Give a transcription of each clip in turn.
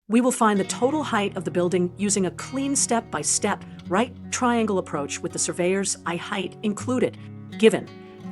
We will find the total height of the building using a clean step-by-step right triangle approach with the surveyor's eye height included. Given,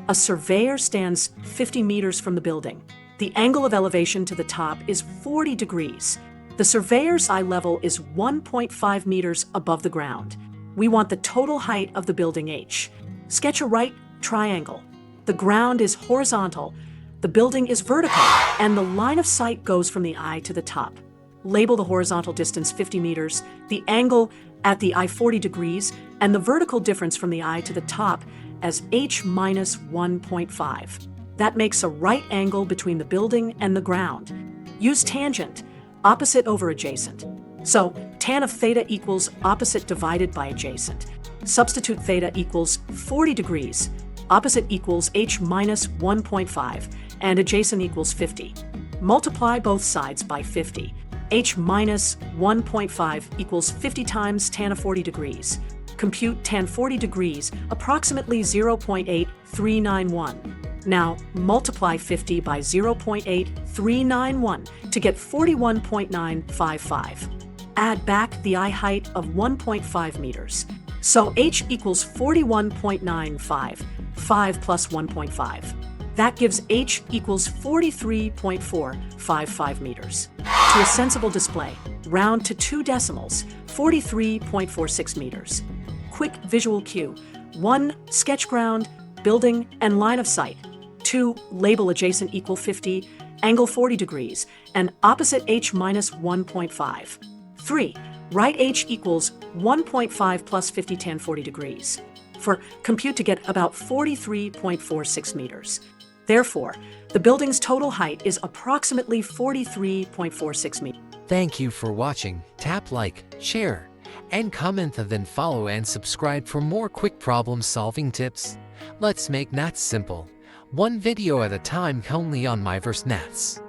a surveyor stands 50 meters from the building. The angle of elevation to the top is 40 degrees. The surveyor's eye level is 1.5 meters above the ground. We want the total height of the building H. Sketch a right triangle. The ground is horizontal, the building is vertical, and the line of sight goes from the eye to the top. Label the horizontal distance 50 meters, the angle at the eye 40 degrees, and the vertical difference from the eye to the top as H minus 1.5. That makes a right angle between the building and the ground. Use tangent, opposite over adjacent. So, tan of theta equals opposite divided by adjacent. Substitute theta equals 40 degrees, opposite equals H minus 1.5, and adjacent equals 50. Multiply both sides by 50. H minus 1.5 equals 50 times tan of 40 degrees. Compute tan 40 degrees, approximately 0.8391. Now, multiply 50 by 0.8391 to get 41.955. Add back the eye height of 1.5 meters. So H equals 41.95, 5 plus 1.5. That gives H equals 43.455 meters. To a sensible display, round to 2 decimals, 43.46 meters. Quick visual cue. 1. Sketch ground, building, and line of sight. 2. Label adjacent equal 50, angle 40 degrees, and opposite H minus 1.5. 3. Write H equals 1.5 plus 50 tan 40 degrees. For compute to get about 43.46 meters. Therefore, the building's total height is approximately 43.46 meters. Thank you for watching. Tap like, share, and comment, and then follow and subscribe for more quick problem-solving tips. Let's make maths simple. One video at a time only on MyVerse Maths.